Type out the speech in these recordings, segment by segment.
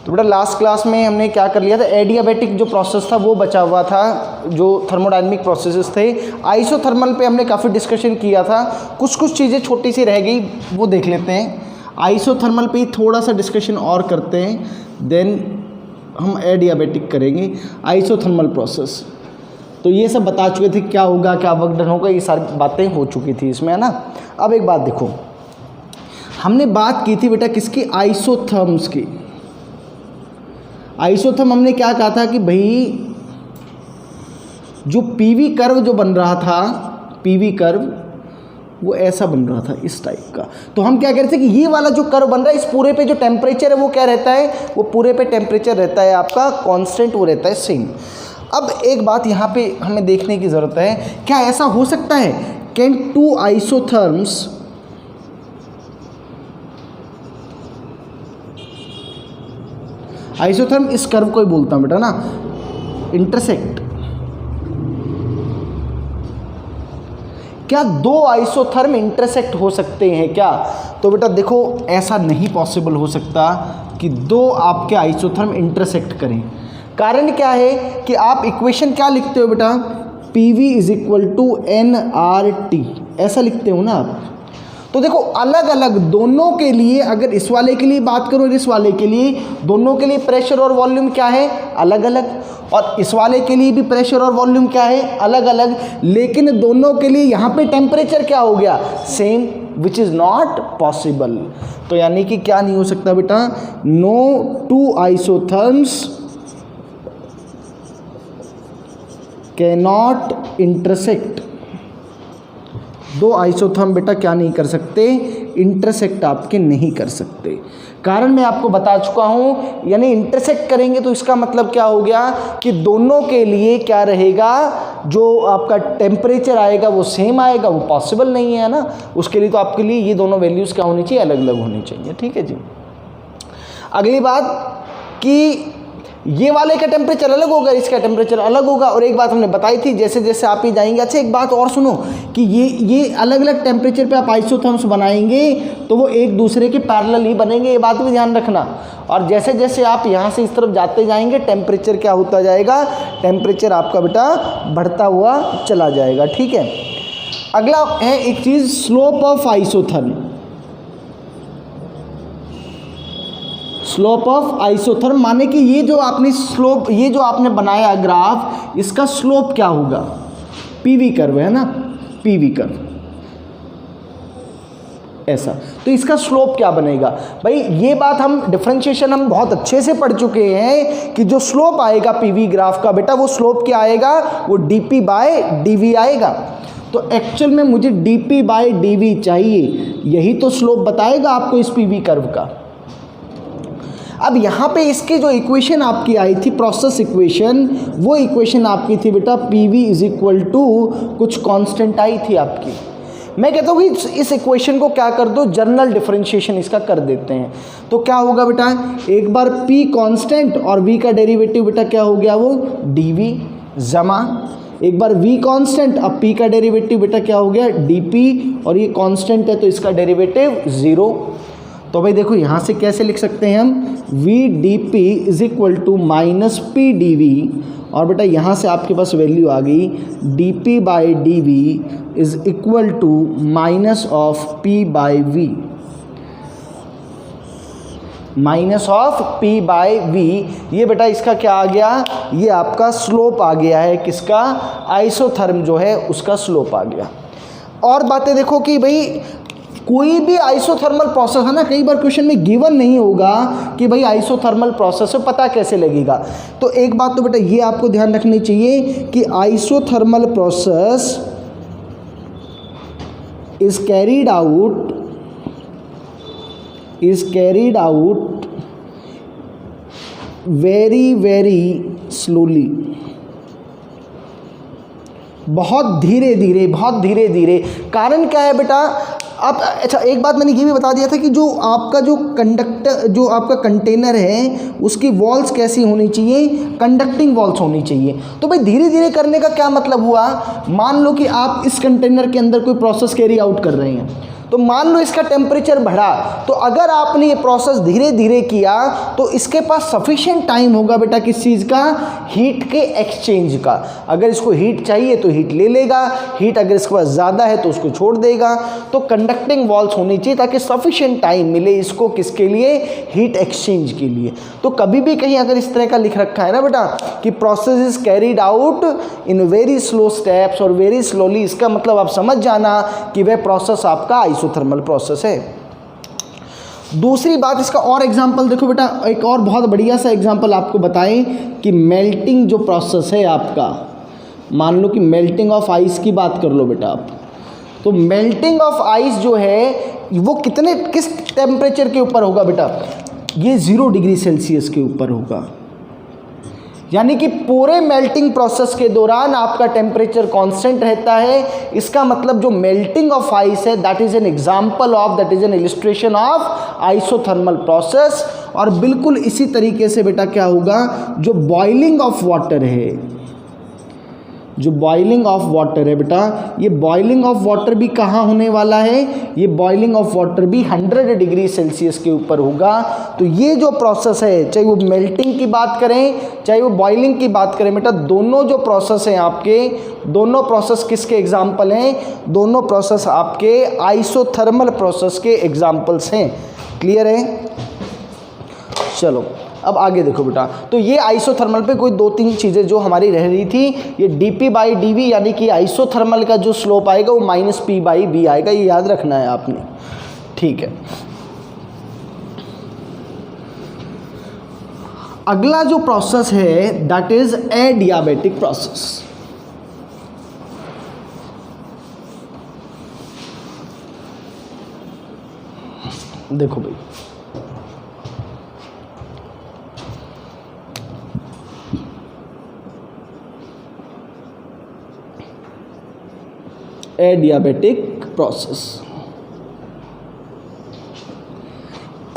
तो बेटा last class में हमने क्या कर लिया था, एडियाबैटिक जो प्रोसेस था वो बचा हुआ था, जो थर्मोडायनेमिक प्रोसेसेस थे। आइसोथर्मल पे हमने काफ़ी डिस्कशन किया था, कुछ चीज़ें छोटी सी रह गई वो देख लेते हैं। आइसोथर्मल पे थोड़ा सा डिस्कशन और करते हैं, देन हम एडियाबैटिक करेंगे। आइसोथर्मल प्रोसेस तो ये सब बता चुके थे, क्या होगा, क्या वर्क डन होगा, ये सारी बातें हो चुकी थी इसमें, है ना। अब एक बात देखो, हमने बात की थी बेटा किसकी, आइसोथर्म्स की। आइसोथर्म हमने क्या कहा था कि भाई जो पीवी कर्व जो बन रहा था, पीवी कर्व वो ऐसा बन रहा था इस टाइप का। तो हम क्या कह रहे थे कि ये वाला जो कर्व बन रहा है, इस पूरे पे जो टेम्परेचर है वो क्या रहता है, वो पूरे पे टेम्परेचर रहता है आपका कांस्टेंट, वो रहता है सेम। अब एक बात यहाँ पे हमें देखने की ज़रूरत है, क्या ऐसा हो सकता है, कैन टू आइसोथर्म्स आइसोथर्म इस कर्व को ही बोलता हूँ बेटा ना, इंटरसेक्ट। क्या दो आइसोथर्म इंटरसेक्ट हो सकते हैं क्या? तो बेटा देखो ऐसा नहीं पॉसिबल हो सकता कि दो आपके आइसोथर्म इंटरसेक्ट करें। कारण क्या है कि आप इक्वेशन क्या लिखते हो बेटा, PV is equal to nRT, ऐसा लिखते हो ना आप। तो देखो अलग अलग दोनों के लिए, अगर इस वाले के लिए बात करो और इस वाले के लिए, दोनों के लिए प्रेशर और वॉल्यूम क्या है, अलग अलग, और इस वाले के लिए भी प्रेशर और वॉल्यूम क्या है, अलग अलग, लेकिन दोनों के लिए यहाँ पे टेम्परेचर क्या हो गया, same, which is not possible. तो यानी कि क्या नहीं हो सकता बेटा, no two isotherms cannot intersect. दो आइसोथर्म बेटा क्या नहीं कर सकते, इंटरसेक्ट आपके नहीं कर सकते। कारण मैं आपको बता चुका हूं, यानी इंटरसेक्ट करेंगे तो इसका मतलब क्या हो गया कि दोनों के लिए क्या रहेगा, जो आपका टेम्परेचर आएगा वो सेम आएगा, वो पॉसिबल नहीं है ना। उसके लिए तो आपके लिए ये दोनों वैल्यूज़ क्या होनी चाहिए, अलग अलग होनी चाहिए। ठीक है जी। अगली बात कि ये वाले का टेम्परेचर अलग होगा, इसका टेम्परेचर अलग होगा। और एक बात हमने बताई थी, जैसे जैसे आप ही जाएंगे। अच्छा एक बात और सुनो कि ये अलग अलग टेम्परेचर पे आप आइसोथर्म्स बनाएंगे तो वो एक दूसरे के पैरेलल ही बनेंगे, ये बात भी ध्यान रखना। और जैसे जैसे आप यहाँ से इस तरफ जाते जाएंगे, टेम्परेचर क्या होता जाएगा, टेम्परेचर आपका बेटा बढ़ता हुआ चला जाएगा। ठीक है। अगला है एक चीज़, slope of isotherm. Slope of isotherm माने कि ये जो आपने स्लोप, ये जो आपने बनाया ग्राफ, इसका स्लोप क्या होगा, पीवी कर्व है ना, पीवी कर्व ऐसा, तो इसका स्लोप क्या बनेगा भाई। ये बात हम डिफरेंशिएशन हम बहुत अच्छे से पढ़ चुके हैं कि जो स्लोप आएगा पीवी ग्राफ का बेटा, वो स्लोप क्या आएगा, वो dp बाय dv आएगा। तो एक्चुअल में मुझे dp बाय dv चाहिए, यही तो स्लोप बताएगा आपको इस पीवी कर्व का। अब यहाँ पे इसकी जो इक्वेशन आपकी आई थी, प्रोसेस इक्वेशन, वो इक्वेशन आपकी थी बेटा PV इज इक्वल टू कुछ कांस्टेंट आई थी आपकी। मैं कहता हूँ कि इस इक्वेशन को क्या कर दो, जनरल डिफरेंशिएशन इसका कर देते हैं। तो क्या होगा बेटा, एक बार P कांस्टेंट और V का डेरिवेटिव बेटा क्या हो गया, वो dV जमा एक बार V कांस्टेंट, अब P का डेरिवेटिव बेटा क्या हो गया, dP, और ये कांस्टेंट है तो इसका डेरिवेटिव 0। तो भाई देखो यहाँ से कैसे लिख सकते हैं हम, V dP is equal to minus P dV, और बेटा यहाँ से आपके पास वैल्यू आ गई dP by dV is equal to minus of P by V, minus of P by V। ये बेटा इसका क्या आ गया, ये आपका स्लोप आ गया है, किसका, आइसोथर्म जो है उसका स्लोप आ गया। और बातें देखो कि भाई कोई भी आइसोथर्मल प्रोसेस है ना, कई बार क्वेश्चन में गिवन नहीं होगा कि भाई आइसोथर्मल प्रोसेस है, पता कैसे लगेगा। तो एक बात तो बेटा ये आपको ध्यान रखनी चाहिए कि isothermal process is carried out very very slowly, बहुत धीरे धीरे। कारण क्या है बेटा, आप अच्छा एक बात मैंने ये भी बता दिया था कि जो आपका कंटेनर है उसकी वॉल्स कैसी होनी चाहिए, कंडक्टिंग वॉल्स होनी चाहिए। तो भाई धीरे धीरे करने का क्या मतलब हुआ, मान लो कि आप इस कंटेनर के अंदर कोई प्रोसेस कैरी आउट कर रहे हैं, तो मान लो इसका टेम्परेचर बढ़ा, तो अगर आपने ये प्रोसेस धीरे धीरे किया तो इसके पास सफिशिएंट टाइम होगा बेटा किस चीज़ का, हीट के एक्सचेंज का। अगर इसको हीट चाहिए तो हीट ले लेगा, हीट अगर इसके पास ज़्यादा है तो उसको छोड़ देगा। तो कंडक्टिंग वॉल्स होनी चाहिए ताकि सफिशिएंट टाइम मिले इसको, किसके लिए, हीट एक्सचेंज के लिए। तो कभी भी कहीं अगर इस तरह का लिख रखा है ना बेटा कि process is carried out in very slow steps और वेरी स्लोली, इसका मतलब आप समझ जाना कि वह प्रोसेस आपका आइसोथर्मल प्रोसेस है। दूसरी बात, इसका और एग्जांपल देखो बेटा, एक और बहुत बढ़िया सा एग्जांपल आपको बताएं कि मेल्टिंग जो प्रोसेस है आपका, मान लो कि मेल्टिंग ऑफ आइस की बात कर लो बेटा आप, तो मेल्टिंग ऑफ आइस जो है वो किस टेम्परेचर के ऊपर होगा बेटा, ये 0 डिग्री सेल्सियस के ऊपर होगा। यानी कि पूरे मेल्टिंग प्रोसेस के दौरान आपका टेम्परेचर कांस्टेंट रहता है। इसका मतलब जो मेल्टिंग ऑफ आइस है that is an example of, that is an illustration of isothermal process. और बिल्कुल इसी तरीके से बेटा क्या होगा, जो बॉइलिंग ऑफ वाटर है, जो बॉइलिंग ऑफ वाटर है बेटा, ये बॉइलिंग ऑफ वाटर भी कहाँ होने वाला है, ये बॉइलिंग ऑफ वाटर भी 100 डिग्री सेल्सियस के ऊपर होगा। तो ये जो प्रोसेस है, चाहे वो मेल्टिंग की बात करें चाहे वो बॉइलिंग की बात करें बेटा, दोनों जो प्रोसेस हैं आपके, दोनों प्रोसेस किसके एग्जाम्पल हैं, दोनों प्रोसेस आपके आइसोथर्मल प्रोसेस के एग्जाम्पल्स हैं। क्लियर है? चलो अब आगे देखो बेटा, तो ये आइसोथर्मल पे कोई 2-3 चीज़ें जो हमारी रह रही थी, ये dp/dv यानी कि आइसोथर्मल का जो स्लोप आएगा वो -p/v आएगा, ये याद रखना है आपने। ठीक है, अगला जो प्रोसेस है दैट इज एडियाबेटिक प्रोसेस। देखो भाई, एडियाबेटिक प्रोसेस,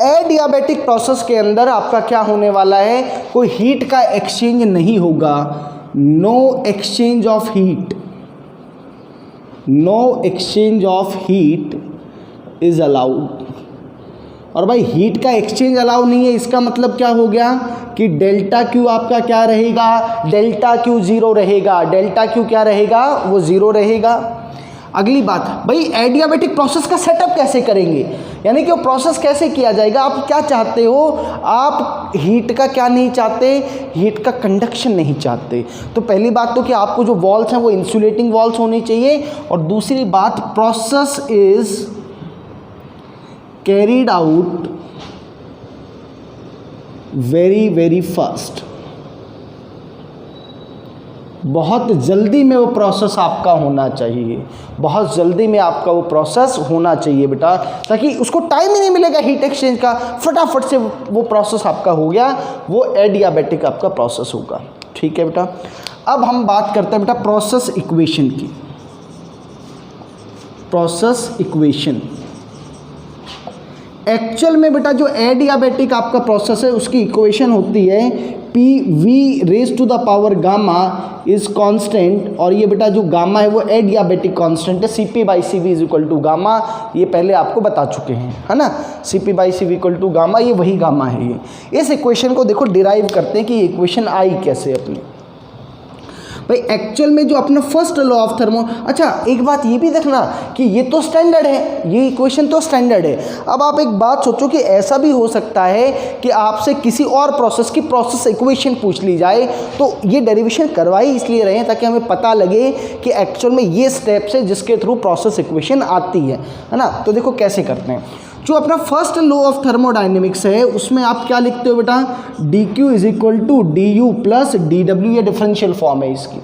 एडियाबेटिक प्रोसेस के अंदर आपका क्या होने वाला है, कोई हीट का एक्सचेंज नहीं होगा, no exchange of heat, no exchange of heat is allowed. और भाई हीट का एक्सचेंज अलाउ नहीं है, इसका मतलब क्या हो गया कि डेल्टा क्यू आपका क्या रहेगा, डेल्टा क्यू 0 रहेगा, डेल्टा क्यू क्या रहेगा, वो 0 रहेगा। अगली बात भाई, एडियाबेटिक प्रोसेस का सेटअप कैसे करेंगे, यानी कि वो प्रोसेस कैसे किया जाएगा। आप क्या चाहते हो, आप हीट का क्या नहीं चाहते, हीट का कंडक्शन नहीं चाहते। तो पहली बात तो कि आपको जो वॉल्स हैं वो इंसुलेटिंग वॉल्स होनी चाहिए, और दूसरी बात process is carried out very very fast, बहुत जल्दी में वो प्रोसेस आपका होना चाहिए, बहुत जल्दी में आपका वो प्रोसेस होना चाहिए बेटा, ताकि उसको टाइम ही नहीं मिलेगा हीट एक्सचेंज का, फटाफट से वो प्रोसेस आपका हो गया, वो एडियाबेटिक आपका प्रोसेस होगा। ठीक है बेटा, अब हम बात करते हैं बेटा प्रोसेस इक्वेशन की। प्रोसेस इक्वेशन एक्चुअल में बेटा जो एडियाबेटिक आपका प्रोसेस है उसकी इक्वेशन होती है PV⁻⁴ गामा इज कांस्टेंट, और ये बेटा जो गामा है वो एडियाबेटिक कांस्टेंट है, Cp/Cv is equal to gamma, ये पहले आपको बता चुके हैं, है ना। Cp/Cv इक्वल टू गामा, ये वही गामा है। ये इस इक्वेशन को देखो डिराइव करते हैं कि ये इक्वेशन आई कैसे अपनी। भाई एक्चुअल में जो अपना फर्स्ट लॉ ऑफ थर्मो, अच्छा एक बात ये भी देखना कि ये तो स्टैंडर्ड है, ये इक्वेशन तो स्टैंडर्ड है। अब आप एक बात सोचो कि ऐसा भी हो सकता है कि आपसे किसी और प्रोसेस की प्रोसेस इक्वेशन पूछ ली जाए, तो ये डेरिवेशन करवाई इसलिए रहे हैं ताकि हमें पता लगे कि एक्चुअल में ये स्टेप्स है जिसके थ्रू प्रोसेस इक्वेशन आती है ना। तो देखो कैसे करते हैं। जो अपना फर्स्ट लॉ ऑफ थर्मोडायनेमिक्स है उसमें आप क्या लिखते हो बेटा, dq is equal to du plus dw, ये डिफरेंशियल फॉर्म है इसकी,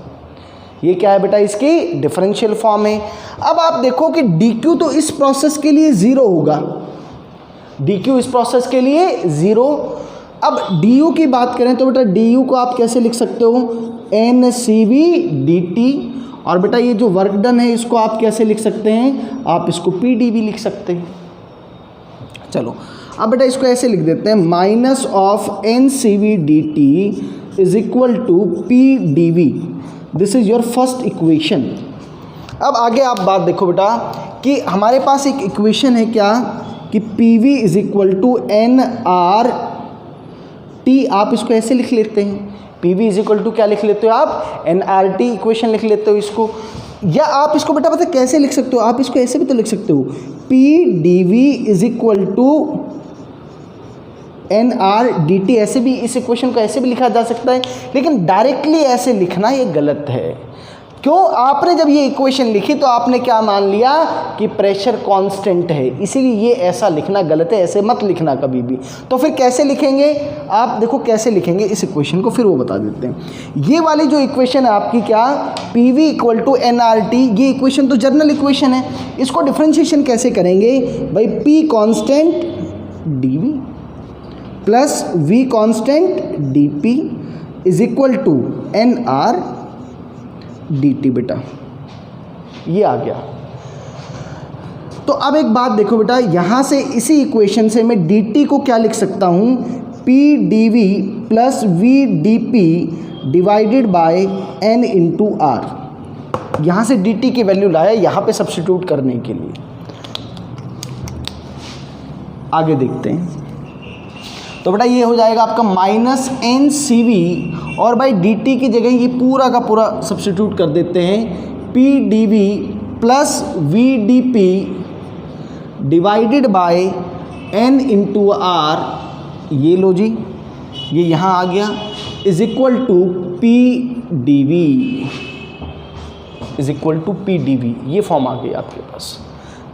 ये क्या है बेटा, इसकी डिफरेंशियल फॉर्म है। अब आप देखो कि dq तो इस प्रोसेस के लिए 0 होगा, dq इस प्रोसेस के लिए 0। अब du की बात करें तो बेटा du को आप कैसे लिख सकते हो, NCV dt, और बेटा ये जो वर्क डन है इसको आप कैसे लिख सकते हैं, आप इसको PdV लिख सकते हैं। चलो अब बेटा इसको ऐसे लिख देते हैं, minus of NCV dt is equal to PdV, this is your first equation. अब आगे आप बात देखो बेटा कि हमारे पास एक इक्वेशन है क्या कि P V is equal to N R T, आप इसको ऐसे लिख लेते हैं, P V is equal to क्या लिख लेते हो आप, एन आर टी इक्वेशन लिख लेते हो इसको, या आप इसको बेटा पता कैसे लिख सकते हो, आप इसको ऐसे भी तो लिख सकते हो, P D V is equal to N R D T, ऐसे भी इस इक्वेशन को ऐसे भी लिखा जा सकता है, लेकिन डायरेक्टली ऐसे लिखना ये गलत है। क्यों, आपने जब ये इक्वेशन लिखी तो आपने क्या मान लिया कि प्रेशर कांस्टेंट है, इसीलिए ये ऐसा लिखना गलत है, ऐसे मत लिखना कभी भी। तो फिर कैसे लिखेंगे, आप देखो कैसे लिखेंगे इस इक्वेशन को, फिर वो बता देते हैं। ये वाली जो इक्वेशन है आपकी क्या, P V equal to N R T, ये इक्वेशन तो जनरल इक्वेशन है, इसको डिफ्रेंशिएशन कैसे करेंगे भाई, P constant D V plus V constant D P is equal to N R D T, बेटा ये आ गया। तो अब एक बात देखो बेटा, यहाँ से इसी इक्वेशन से मैं डी टी को क्या लिख सकता हूँ, P D V plus V D P divided by N into R. यहाँ से डी टी की वैल्यू लाया यहाँ पे सब्स्टिट्यूट करने के लिए। आगे देखते हैं, तो बेटा ये हो जाएगा आपका माइनस एन सी वी, और भाई डी टी की जगह ये पूरा का पूरा सब्स्टिट्यूट कर देते हैं, P D V plus V D P divided by N into R, ये लो जी, ये यहाँ आ गया, is equal to P D V, is equal to P D V, ये फॉर्म आ गई आपके पास।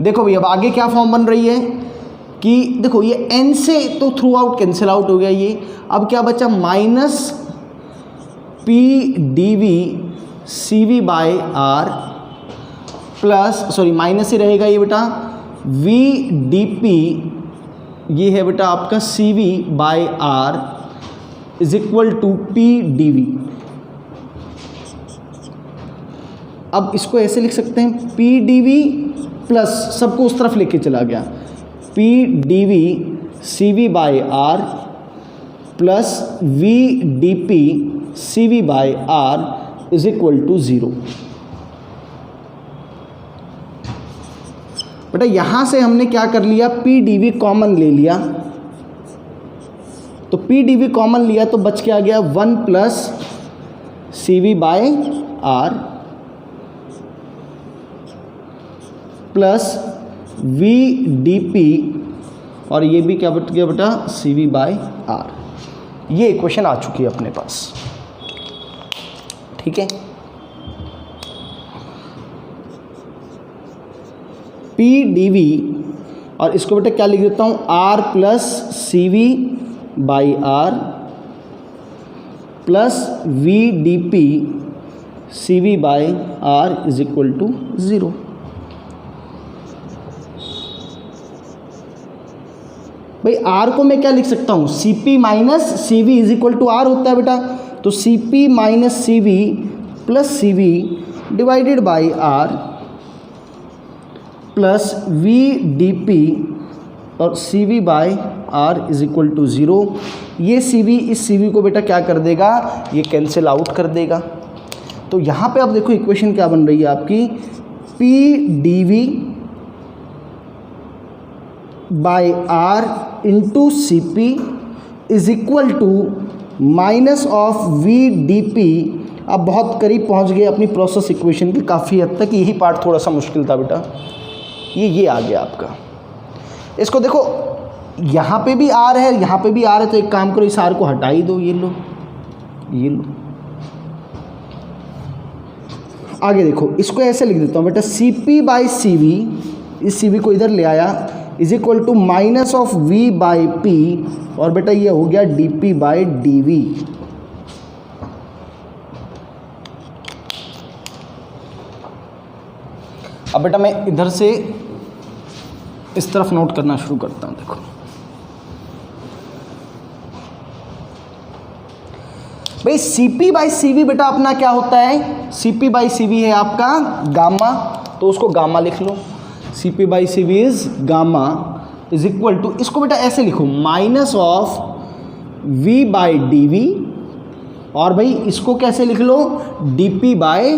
देखो भाई अब आगे क्या फॉर्म बन रही है कि देखो ये n से तो थ्रू आउट कैंसिल आउट हो गया ये, अब क्या बचा, minus P D V C V by R plus, sorry minus ही रहेगा ये बेटा, वी डी पी, ये है बेटा आपका C V by R is equal to P D V. अब इसको ऐसे लिख सकते हैं, पी डी वी प्लस सबको उस तरफ लेके चला गया, P D V C V by R plus V D P C V by R is equal to 0। बेटा यहाँ से हमने क्या कर लिया, पी डी वी कॉमन ले लिया, तो पी डी वी कॉमन लिया तो बच के आ गया 1 plus C V by R plus V D P, और ये भी क्या बच गया बेटा, सी वी बाय आर। ये इक्वेशन आ चुकी है अपने पास, ठीक है। पी डी वी, और इसको बेटा क्या लिख देता हूँ, R plus C V by R plus V D P C V by R is equal to 0। भाई आर को मैं क्या लिख सकता हूँ, C P minus C V is equal to R होता है बेटा, तो C P minus C V plus C V divided by R plus V D P और C V by R is equal to 0। ये सी V इस C V को बेटा क्या कर देगा, ये कैंसिल आउट कर देगा। तो यहाँ पे आप देखो इक्वेशन क्या बन रही है आपकी, P D V by R into C P is equal to minus of V D P. अब बहुत करीब पहुंच गए अपनी प्रोसेस इक्वेशन के, काफ़ी हद तक यही पार्ट थोड़ा सा मुश्किल था बेटा। ये आ गया आपका। इसको देखो यहाँ पे भी आर है, यहाँ पे भी आर है, तो एक काम करो इस आर को हटा ही दो, ये लो ये लो। आगे देखो इसको ऐसे लिख देता हूँ बेटा, C P by C V, इस सी वी को इधर ले आया, is equal to minus of V by P, और बेटा ये हो गया D P by D V. अब बेटा मैं इधर से इस तरफ नोट करना शुरू करता हूँ। देखो भाई C P by C V बेटा अपना क्या होता है, C P by C V है आपका गामा, तो उसको गामा लिख लो। C P by C V is gamma is equal to, इसको बेटा ऐसे लिखो, minus of V by D V, और भाई इसको कैसे लिख लो, डी पी बाई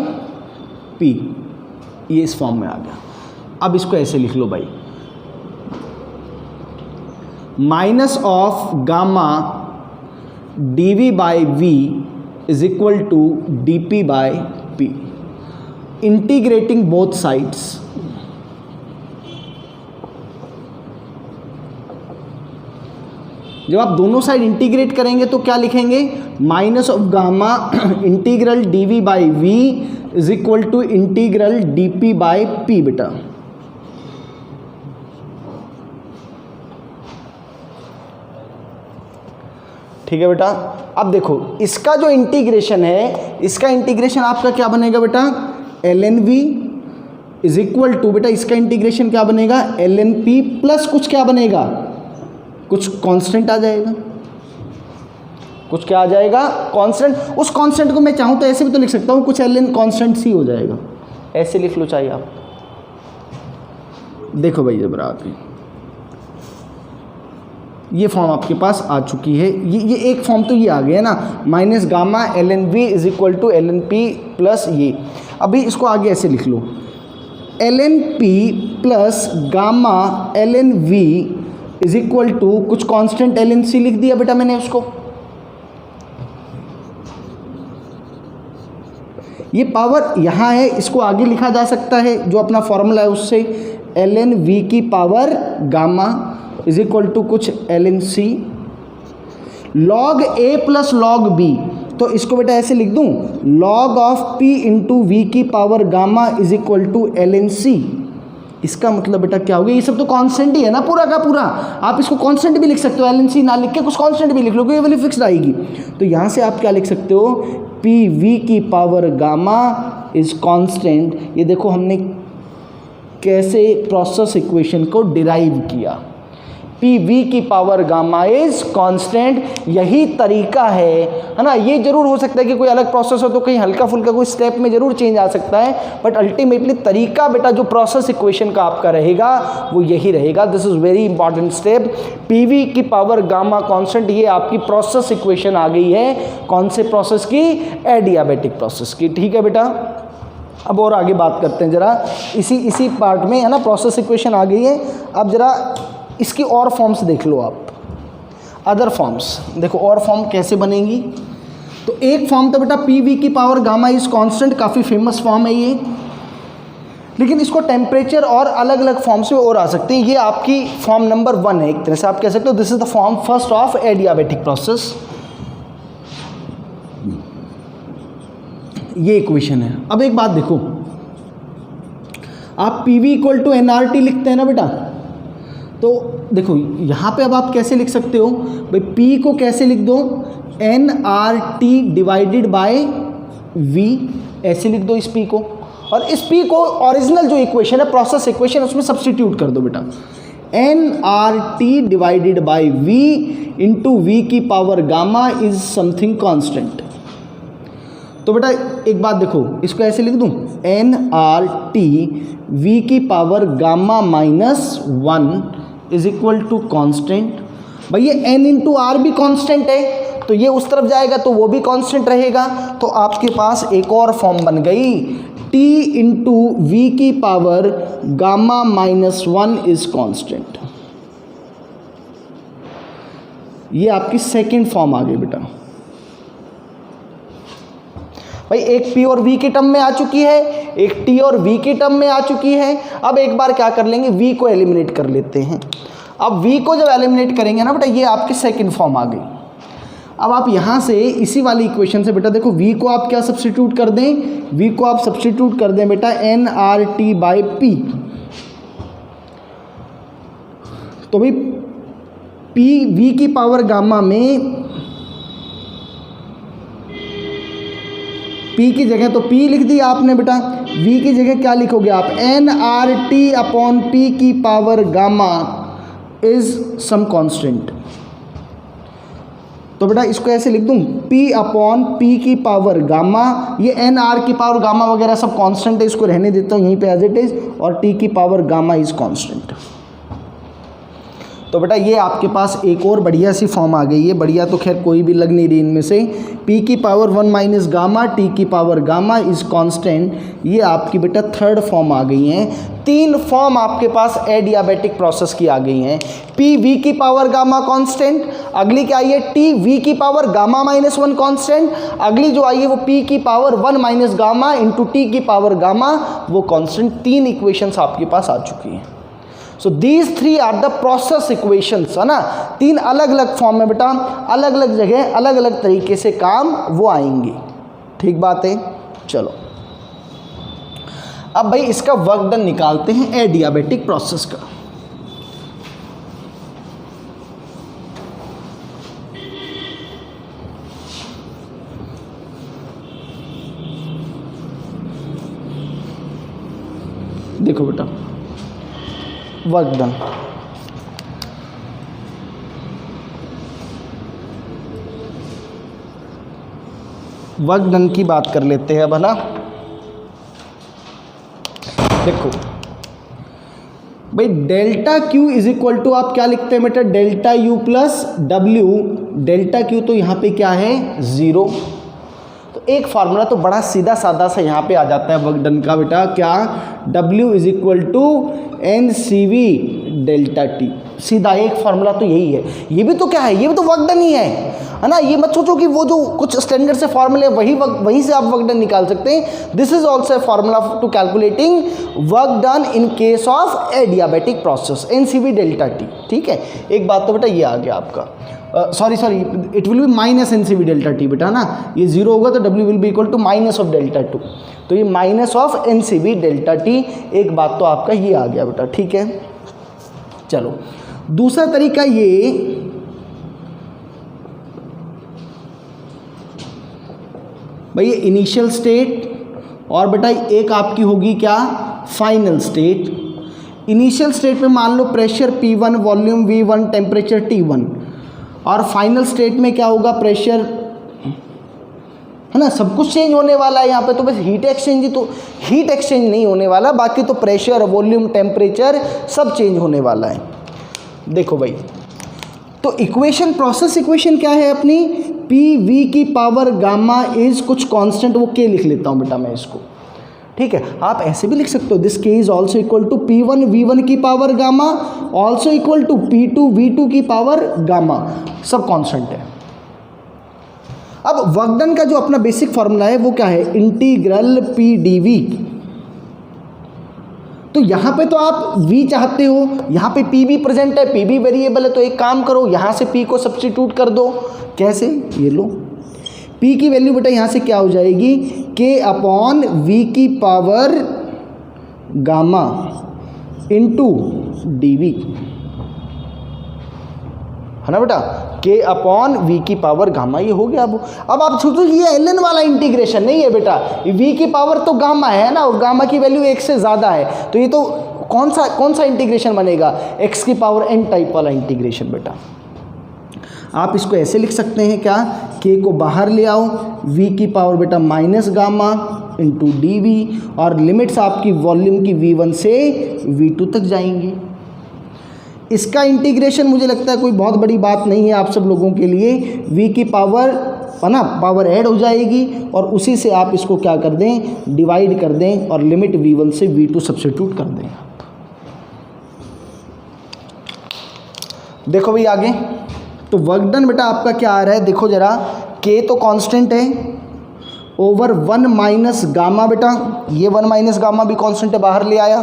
पी। ये इस फॉर्म में आ गया। अब इसको ऐसे लिख लो भाई, minus of gamma dv by v is equal to dp by p, integrating both sides. जब आप दोनों साइड इंटीग्रेट करेंगे तो क्या लिखेंगे, minus of gamma integral dv by v is equal to integral dp by p बेटा। ठीक है बेटा। अब देखो इसका जो इंटीग्रेशन है, इसका इंटीग्रेशन आपका क्या बनेगा बेटा, ln v is equal to बेटा इसका इंटीग्रेशन क्या बनेगा, ln p प्लस कुछ क्या बनेगा, कुछ कांस्टेंट आ जाएगा, कुछ क्या आ जाएगा, कांस्टेंट। उस कांस्टेंट को मैं चाहूँ तो ऐसे भी तो लिख सकता हूँ, कुछ ln कांस्टेंट सी हो जाएगा, ऐसे लिख लो चाहिए आप। देखो भाई जब आके ये फॉर्म आपके पास आ चुकी है, ये एक फॉर्म तो ये आ गया ना, minus gamma ln v is equal to ln p plus ये। अभी इसको आगे ऐसे लिख लो, ln p plus gamma ln v is equal to कुछ कांस्टेंट ln c लिख दिया बेटा मैंने उसको। ये पावर यहाँ है, इसको आगे लिखा जा सकता है, जो अपना फॉर्मूला है उससे, ln v की power gamma is equal to कुछ ln c log a plus log b। तो इसको बेटा ऐसे लिख दूं, log of p into V की power gamma is equal to ln c। इसका मतलब बेटा क्या हो गया, ये सब तो कांस्टेंट ही है ना पूरा का पूरा, आप इसको कांस्टेंट भी लिख सकते हो, ln c ना लिख के कुछ कांस्टेंट भी लिख लो, ये वाली फिक्स आएगी। तो यहाँ से आप क्या लिख सकते हो, p v की पावर गामा इज कांस्टेंट। ये देखो हमने कैसे प्रोसेस इक्वेशन को डिराइव किया, पी वी की पावर गामा इज कांस्टेंट। यही तरीका है ना। ये जरूर हो सकता है कि कोई अलग प्रोसेस हो तो कहीं हल्का फुल्का कोई स्टेप में जरूर चेंज आ सकता है, बट अल्टीमेटली तरीका बेटा जो प्रोसेस इक्वेशन का आपका रहेगा वो यही रहेगा। This is very important step. P V की पावर गामा कांस्टेंट, ये आपकी प्रोसेस इक्वेशन आ गई है। कौन से प्रोसेस की, एडियाबेटिक प्रोसेस की। ठीक है बेटा, अब और आगे बात करते हैं जरा इसी पार्ट में, है ना। प्रोसेस इक्वेशन आ गई है, अब जरा इसकी और फॉर्म्स देख लो आप, अदर फॉर्म्स देखो और फॉर्म कैसे बनेंगी। तो एक फॉर्म तो बेटा पी वी की पावर गामा इज कांस्टेंट, काफ़ी फेमस फॉर्म है ये, लेकिन इसको टेम्परेचर और अलग अलग फॉर्म्स में और आ सकते हैं। ये आपकी फॉर्म नंबर 1 है, एक तरह से आप कह सकते हो this is the form first of adiabatic process. ये इक्वेशन है। अब एक बात देखो, आप P V equal to N R T लिखते हैं ना बेटा, तो देखो यहाँ पे अब आप कैसे लिख सकते हो भाई, P को कैसे लिख दो, N R T divided by V, ऐसे लिख दो इस P को, और इस P को ओरिजिनल जो इक्वेशन है प्रोसेस इक्वेशन उसमें सब्स्टिट्यूट कर दो बेटा। N R T divided by V into V की power gamma is something constant. तो बेटा एक बात देखो, इसको ऐसे लिख दूं, एन आर टी वी की power gamma minus 1 is equal to constant. भाई ये n इंटू आर भी कांस्टेंट है, तो ये उस तरफ जाएगा तो वो भी कांस्टेंट रहेगा। तो आपके पास एक और फॉर्म बन गई, t इंटू वी की power gamma minus 1 is constant. ये आपकी सेकेंड फॉर्म आ गई बेटा। भाई एक P और V की टर्म में आ चुकी है, एक T और V की टर्म में आ चुकी है। अब एक बार क्या कर लेंगे, V को एलिमिनेट कर लेते हैं। अब V को जब एलिमिनेट करेंगे ना बेटा, ये आपकी सेकंड फॉर्म आ गई। अब आप यहाँ से इसी वाली इक्वेशन से बेटा देखो, V को आप क्या सब्स्टिट्यूट कर दें, V को आप सब्स्टिट्यूट कर दें बेटा N R T by P. तो भाई P V की पावर गामा में P की जगह तो P लिख दी आपने बेटा, V की जगह क्या लिखोगे आप, N R T upon P की power gamma is some constant. तो बेटा इसको ऐसे लिख दूं, P अपॉन P की पावर गामा, ये एन आर की पावर गामा वगैरह सब कांस्टेंट है, इसको रहने देता हूँ यहीं पे एज इट इज, और T की पावर गामा इज कांस्टेंट। तो बेटा ये आपके पास एक और बढ़िया सी फॉर्म आ गई है। बढ़िया तो खैर कोई भी लग नहीं रही इनमें से। p की पावर 1 माइनस गामा t की पावर गामा इज कांस्टेंट, ये आपकी बेटा थर्ड फॉर्म आ गई हैं। 3 फॉर्म आपके पास एडियाबेटिक प्रोसेस की आ गई हैं। p v की पावर गामा कांस्टेंट, अगली क्या आई है t v की पावर गामा माइनस 1 कांस्टेंट, अगली जो आई है वो p की power 1 minus gamma into t की पावर गामा वो कांस्टेंट। 3 इक्वेशंस आपके पास आ चुकी हैं। So these 3 are the process equations, है ना। 3 अलग अलग फॉर्म में बेटा, अलग अलग जगह अलग अलग तरीके से काम वो आएंगी। ठीक बात है। चलो अब भाई इसका वर्क डन निकालते हैं एडियाबेटिक प्रोसेस का। देखो बेटा वर्क डन, वर्क डन की बात कर लेते हैं अब, है ना। देखो भाई delta Q is equal to आप क्या लिखते हैं बेटा, delta U plus W. Delta Q तो यहाँ पे क्या है 0। तो एक फार्मूला तो बड़ा सीधा साधा सा यहाँ पे आ जाता है वर्क डन का बेटा, क्या W is equal to N C V delta T. सीधा एक फार्मूला तो यही है। ये भी तो क्या है, ये भी तो वर्क डन ही है ना। ये मत सोचो कि वो जो कुछ स्टैंडर्ड से फार्मूले वहीं से आप वर्क डन निकाल सकते हैं। This is also a formula to calculating work done in case of adiabatic process, N C V delta T. ठीक है, एक बात तो बेटा ये आ गया आपका, sorry it will be minus N C V delta T बेटा ना। ये 0 होगा तो W will be equal to minus of delta 2, तो ये minus of N C V delta T. एक बात तो आपका ये आ गया बेटा। ठीक है, चलो दूसरा तरीका ये, भाई ये इनिशियल स्टेट और बेटा एक आपकी होगी क्या फाइनल स्टेट। इनिशियल स्टेट में मान low pressure P1, volume V1, temperature T1, और फाइनल स्टेट में क्या होगा प्रेशर, है ना। सब कुछ चेंज होने वाला है यहाँ पे, तो बस हीट एक्सचेंज ही, तो हीट एक्सचेंज नहीं होने वाला, बाकी तो प्रेशर, वॉल्यूम, टेम्परेचर सब चेंज होने वाला है। देखो भाई तो इक्वेशन, प्रोसेस इक्वेशन क्या है अपनी, पी वी की पावर गामा इज कुछ कांस्टेंट, वो के लिख लेता हूँ बेटा मैं इसको। ठीक है, आप ऐसे भी लिख सकते हो, दिस के is also equal to P1 V1 की power gamma also equal to P2 V2 की पावर गामा, सब कांस्टेंट है। अब वर्क डन का जो अपना बेसिक फॉर्मूला है वो क्या है, इंटीग्रल P dV। तो यहाँ पे तो आप V चाहते हो, यहाँ पे P भी प्रेजेंट है, P भी वेरिएबल है, तो एक काम करो यहाँ से P को सब्स्टिट्यूट कर दो। कैसे, ये लो P की वैल्यू बेटा यहाँ से क्या हो जाएगी, K अपॉन V की पावर गामा इंटू dV, है ना बेटा, K अपॉन V की पावर गामा। ये हो गया। अब आप सोचो ये ln वाला इंटीग्रेशन नहीं है बेटा, V की पावर तो गामा है ना, और गामा की वैल्यू 1 से ज़्यादा है, तो ये तो कौन सा इंटीग्रेशन बनेगा, x की पावर n टाइप वाला इंटीग्रेशन बेटा। आप इसको ऐसे लिख सकते हैं क्या, K को बाहर ले आओ, V की पावर बेटा माइनस गामा इंटू dV, और लिमिट्स आपकी वॉल्यूम की V1 से V2 तक जाएंगी। इसका इंटीग्रेशन मुझे लगता है कोई बहुत बड़ी बात नहीं है आप सब लोगों के लिए। V की पावर, है ना, पावर ऐड हो जाएगी, और उसी से आप इसको क्या कर दें, डिवाइड कर दें, और लिमिट V1 से V2 सब्स्टिट्यूट कर दें। देखो भाई आगे, तो वर्क डन बेटा आपका क्या आ रहा है, देखो जरा, K तो कांस्टेंट है ओवर 1 माइनस गामा बेटा, ये 1 माइनस गामा भी कांस्टेंट है, बाहर ले आया।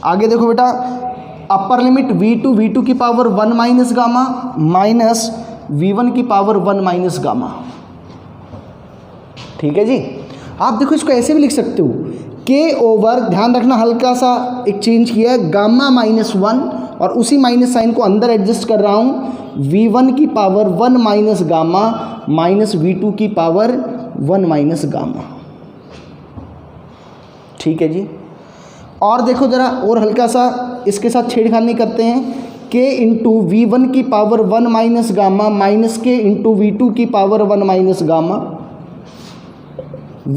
आगे देखो बेटा, अपर लिमिट V2 की power 1 minus gamma minus V1 की पावर 1 माइनस गामा। ठीक है जी। आप देखो इसको ऐसे भी लिख सकते हो, K ओवर, ध्यान रखना हल्का सा एक चेंज किया है, गामा माइनस 1, और उसी माइनस साइन को अंदर एडजस्ट कर रहा हूँ, V1 की power 1 minus gamma minus V2 की पावर 1 माइनस गामा। ठीक है जी। और देखो ज़रा और हल्का सा इसके साथ छेड़खानी करते हैं, K इंटू V1 की power 1 minus gamma minus K into V2 की power 1 minus gamma,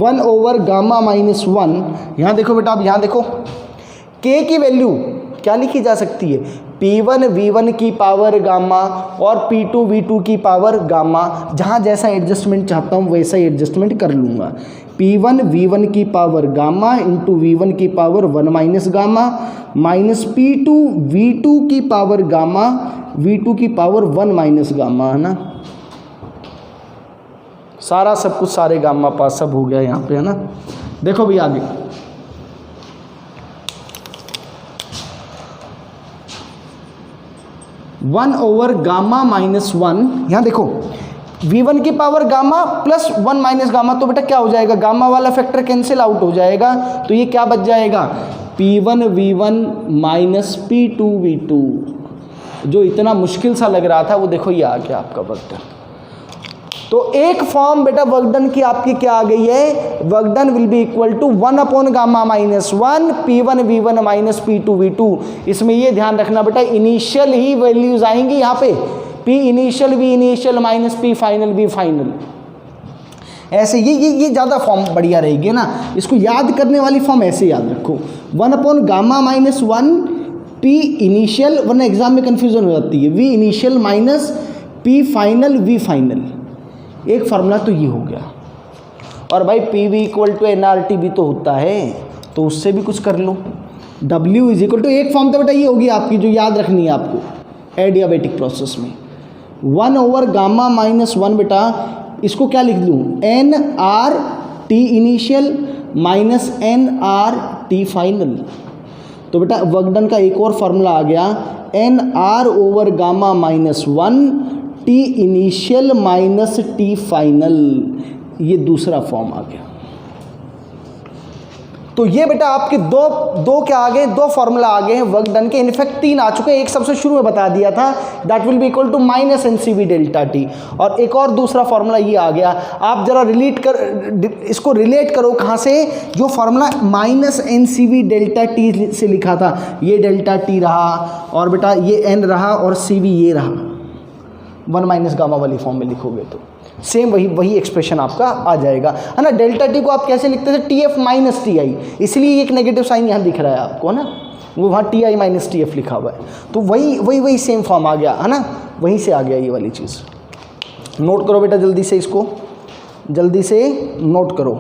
1 over gamma minus 1। यहाँ देखो बेटा, अब यहाँ देखो K की वैल्यू क्या लिखी जा सकती है, P1 V1 की पावर गामा और P2 V2 की पावर गामा, जहाँ जैसा एडजस्टमेंट चाहता हूँ वैसा ही एडजस्टमेंट कर लूँगा। P1 V1 की पावर गामा इंटू V1 की power 1 minus gamma minus P2 V2 की पावर गामा V2 की पावर 1 माइनस गामा, है ना। सारा सब कुछ सारे गामा पास सब हो गया यहाँ पे, है ना। देखो भाई आगे 1 ओवर गामा माइनस 1, यहाँ देखो V1 की power gamma plus 1 minus gamma, तो बेटा क्या हो जाएगा, गामा वाला फैक्टर कैंसिल आउट हो जाएगा, तो ये क्या बच जाएगा P1 V1 minus P2 V2। जो इतना मुश्किल सा लग रहा था वो देखो ये आ गया आपका वर्क डन। तो एक फॉर्म बेटा वर्क डन की आपकी क्या आ गई है, work done will be equal to 1 upon gamma minus 1 P1 V1 minus P2 V2। इसमें ये ध्यान रखना बेटा इनिशियल ही वैल्यूज आएंगी यहाँ पे, P initial V initial minus P final V final. ऐसे ये ज़्यादा फॉर्म बढ़िया रहेगी ना, इसको याद करने वाली फॉर्म ऐसे याद रखो 1 upon gamma minus 1 P initial, वरना एग्जाम में कन्फ्यूजन हो जाती है, V initial minus P final V final. एक फार्मूला तो ये हो गया। और भाई PV इक्वल टू NRT भी तो होता है, तो उससे भी कुछ कर लो। W इज इक्वल टू, एक फॉर्म तो बेटा ये होगी आपकी जो याद रखनी है आपको एडियाबेटिक प्रोसेस में, 1 ओवर गामा माइनस 1 बेटा इसको क्या लिख लूँ NRT initial minus NRT final. तो बेटा वर्क डन का एक और फार्मूला आ गया NR over gamma minus 1 T initial minus T final, ये दूसरा फॉर्म आ गया। तो ये बेटा आपके दो क्या आ गए, दो फॉर्मूला आ गए हैं वर्क डन के। इनफैक्ट 3 आ चुके हैं, एक सबसे शुरू में बता दिया था that will be equal to minus NCV delta T, और एक और दूसरा फॉर्मूला ये आ गया। आप जरा इसको रिलेट करो कहाँ से, जो formula minus NCV delta T से लिखा था, ये डेल्टा टी रहा और बेटा ये N रहा और CV ये रहा, 1 माइनस गामा वाली फॉर्म में लिखोगे तो सेम वही एक्सप्रेशन आपका आ जाएगा, है ना। डेल्टा टी को आप कैसे लिखते थे, TF माइनस TI, इसलिए एक नेगेटिव साइन यहाँ दिख रहा है आपको, है ना, वो वहाँ TI माइनस TF लिखा हुआ है, तो वही सेम फॉर्म आ गया, है ना, वहीं से आ गया ये वाली चीज़। नोट करो बेटा जल्दी से, इसको जल्दी से नोट करो।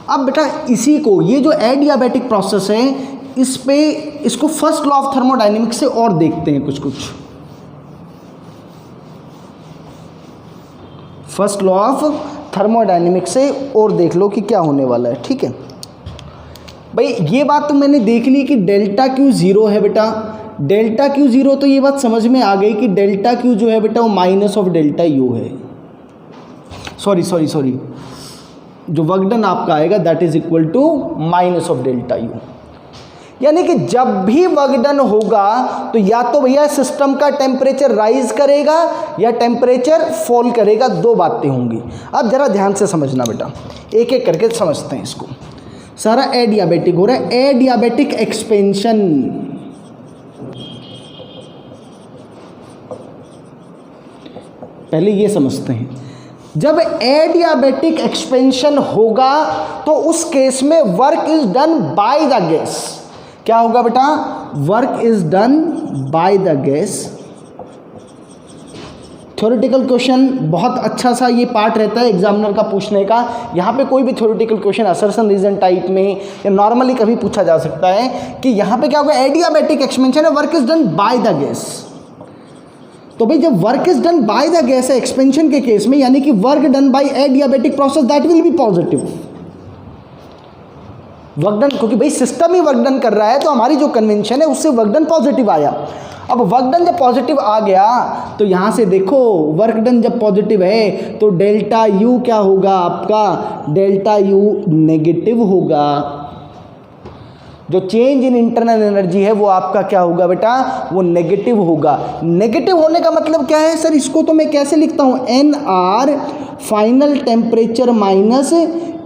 अब बेटा इसी को, ये जो एडियाबैटिक प्रोसेस है, इसको फर्स्ट लॉ ऑफ थर्मोडायनेमिक्स से और देखते हैं कुछ। फर्स्ट लॉ ऑफ थर्मोडायनेमिक्स से और देख लो कि क्या होने वाला है, ठीक है भाई। ये बात तो मैंने देख ली कि डेल्टा क्यू 0 है बेटा, डेल्टा क्यू 0, तो ये बात समझ में आ गई कि डेल्टा क्यू जो है बेटा वो माइनस ऑफ डेल्टा यू है। सॉरी, जो वर्क डन आपका आएगा that is equal to minus of delta U. यानी कि जब भी वर्क डन होगा तो या तो भैया सिस्टम का टेम्परेचर राइज करेगा या टेम्परेचर फॉल करेगा, 2 बातें होंगी। अब जरा ध्यान से समझना बेटा, एक एक करके समझते हैं इसको। सारा एडियाबेटिक हो रहा है, एडियाबेटिक एक्सपेंशन। पहले ये समझते हैं, जब एडियाबेटिक एक्सपेंशन होगा तो उस केस में work is done by the gas. क्या होगा बेटा, work is done by the gas. Theoretical question बहुत अच्छा सा ये पार्ट रहता है एग्जामिनर का पूछने का। यहाँ पे कोई भी theoretical question assertion reason type में या नॉर्मली कभी पूछा जा सकता है कि यहाँ पे क्या होगा, एडियाबैटिक एक्सपेंशन है, work is done by the gas. तो भाई जब work is done by the gas है एक्सपेंशन के केस में, यानी कि work done by adiabatic process that will B positive. Work done, क्योंकि भाई सिस्टम ही वर्क डन कर रहा है तो हमारी जो कन्वेंशन है उससे वर्क डन पॉजिटिव आया। अब वर्क डन जब पॉजिटिव आ गया तो यहाँ से देखो वर्क डन जब पॉजिटिव है तो डेल्टा यू क्या होगा आपका, डेल्टा यू नेगेटिव होगा। जो चेंज इन इंटरनल एनर्जी है वो आपका क्या होगा बेटा, वो नेगेटिव होगा। नेगेटिव होने का मतलब क्या है सर, इसको तो मैं कैसे लिखता हूँ, NR final temperature minus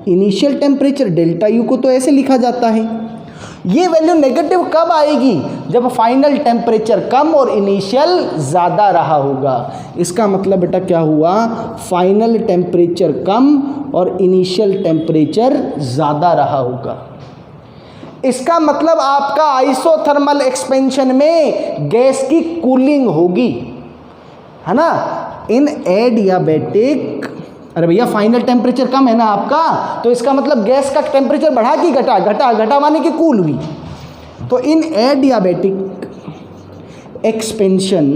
initial temperature, delta U को तो ऐसे लिखा जाता है। ये वैल्यू नेगेटिव कब आएगी, जब फाइनल टेम्परेचर कम और इनिशियल ज़्यादा रहा होगा। इसका मतलब बेटा क्या हुआ, फाइनल टेम्परेचर कम और इनिशियल टेम्परेचर ज़्यादा रहा होगा। इसका मतलब आपका आइसोथर्मल एक्सपेंशन में गैस की कूलिंग होगी, है ना। इन एडियाबेटिक, अरे भैया फाइनल टेम्परेचर कम है ना आपका, तो इसका मतलब गैस का टेम्परेचर बढ़ा कि घटा, घटा, घटा माने कि कूल हुई। तो इन adiabatic expansion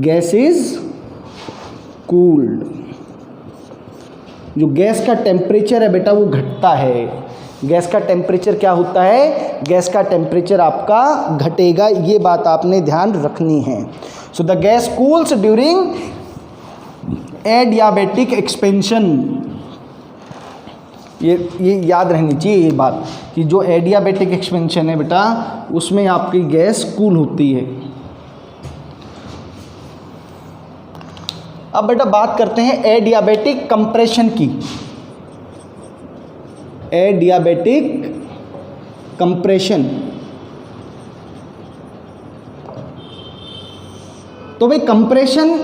gas is cooled. जो गैस का टेम्परेचर है बेटा वो घटता है। गैस का टेम्परेचर क्या होता है? गैस का टेम्परेचर आपका घटेगा, ये बात आपने ध्यान रखनी है। So the gas cools during adiabatic expansion. ये याद रहनी चाहिए ये बात कि जो एडियाबेटिक एक्सपेंशन है बेटा उसमें आपकी गैस कूल होती है। अब बेटा बात करते हैं एडियाबेटिक कंप्रेशन की। एडियाबेटिक कंप्रेशन, तो भाई कंप्रेशन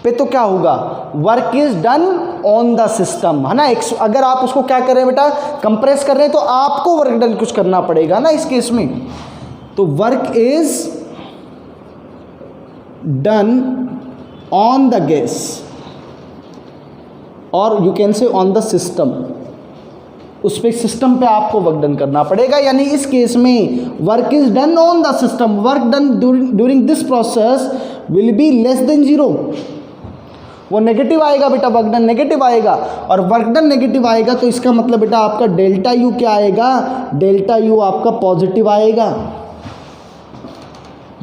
पे तो क्या होगा? Work is done on the system, है ना। अगर आप उसको क्या कर रहे हैं बेटा, कंप्रेस कर रहे हैं, तो आपको वर्क डन कुछ करना पड़ेगा ना इस केस में। तो work is done on the gas और you can say on the system. उस पे सिस्टम पे आपको वर्क डन करना पड़ेगा, यानी इस केस में work is done on the system, work done during this process will be less than zero. वो नेगेटिव आएगा बेटा, वर्क डन नेगेटिव आएगा, और वर्क डन नेगेटिव आएगा तो इसका मतलब बेटा आपका डेल्टा यू क्या आएगा? डेल्टा यू आपका पॉजिटिव आएगा।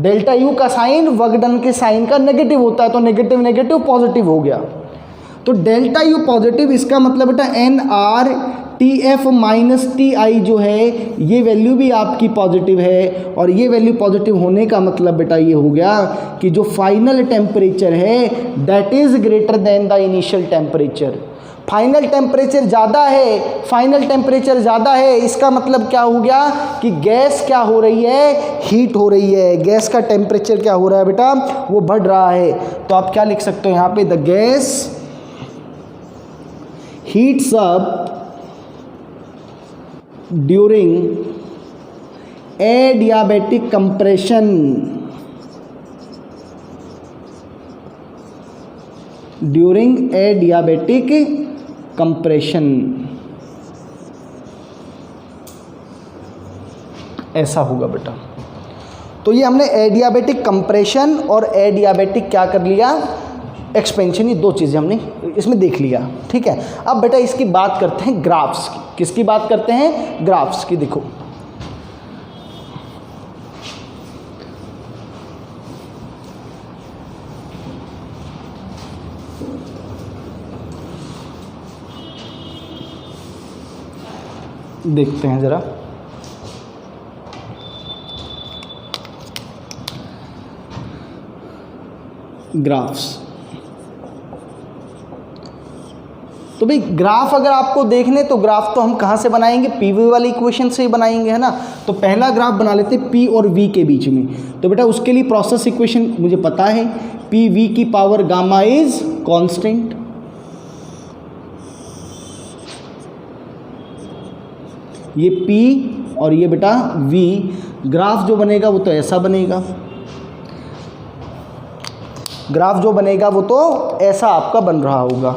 डेल्टा यू का साइन वर्क डन के साइन का नेगेटिव होता है, तो नेगेटिव नेगेटिव पॉजिटिव हो गया। तो डेल्टा यू पॉजिटिव, इसका मतलब बेटा N R T F minus T I जो है ये वैल्यू भी आपकी पॉजिटिव है, और ये वैल्यू पॉजिटिव होने का मतलब बेटा ये हो गया कि जो फाइनल टेम्परेचर है that is greater than the initial temperature. Final temperature ज़्यादा है, फाइनल टेम्परेचर ज़्यादा है, इसका मतलब क्या हो गया कि गैस क्या हो रही है? हीट हो रही है। गैस का टेम्परेचर क्या हो रहा है बेटा? वो बढ़ रहा है। तो आप क्या लिख सकते हो यहाँ पे? The gas heats up during adiabatic compression. During adiabatic compression, ऐसा होगा बेटा। तो ये हमने एडियाबेटिक कंप्रेशन और एडियाबेटिक क्या कर लिया? एक्सपेंशन, ये दो चीज़ें हमने इसमें देख लिया, ठीक है। अब बेटा इसकी बात करते हैं ग्राफ्स की। किसकी बात करते हैं? ग्राफ्स की। देखो देखते हैं ज़रा। ग्राफ्स, तो भाई ग्राफ अगर आपको देखने तो ग्राफ तो हम कहाँ से बनाएंगे? पीवी वाली इक्वेशन से ही बनाएंगे, है ना। तो पहला ग्राफ बना लेते हैं पी और वी के बीच में। तो बेटा उसके लिए प्रोसेस इक्वेशन मुझे पता है, पी वी की पावर गामा इज कांस्टेंट। ये P और ये बेटा V। ग्राफ जो बनेगा वो तो ऐसा बनेगा, ग्राफ जो बनेगा वो तो ऐसा आपका बन रहा होगा,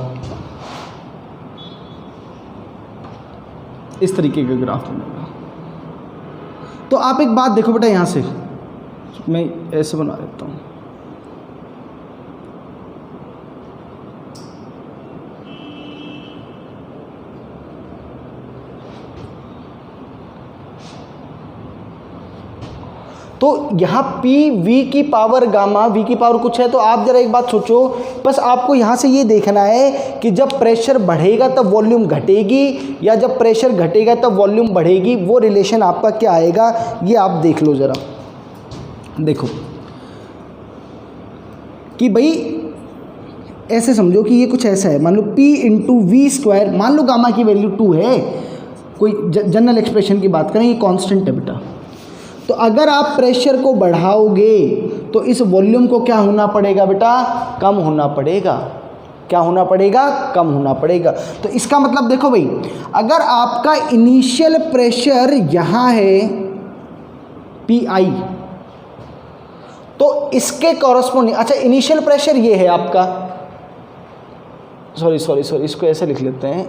इस तरीके का ग्राफ बनेगा। तो आप एक बात देखो बेटा, यहाँ से मैं ऐसे बना देता हूँ। तो यहाँ P V की पावर गामा, V की पावर कुछ है, तो आप जरा एक बात सोचो, बस आपको यहाँ से ये देखना है कि जब प्रेशर बढ़ेगा तब वॉल्यूम घटेगी या जब प्रेशर घटेगा तब वॉल्यूम बढ़ेगी, वो रिलेशन आपका क्या आएगा ये आप देख लो ज़रा। देखो कि भाई ऐसे समझो कि ये कुछ ऐसा है, मान लो P इंटू वी स्क्वायर, मान लो गामा की वैल्यू 2 है, कोई जनरल एक्सप्रेशन की बात करें, ये कांस्टेंट है बेटा। तो अगर आप प्रेशर को बढ़ाओगे तो इस वॉल्यूम को क्या होना पड़ेगा बेटा? कम होना पड़ेगा। क्या होना पड़ेगा, कम होना पड़ेगा। तो इसका मतलब देखो भाई, अगर आपका इनिशियल प्रेशर यहाँ है PI, तो इसके कॉरस्पॉन्डिंग, अच्छा इनिशियल प्रेशर ये है आपका, सॉरी इसको ऐसे लिख लेते हैं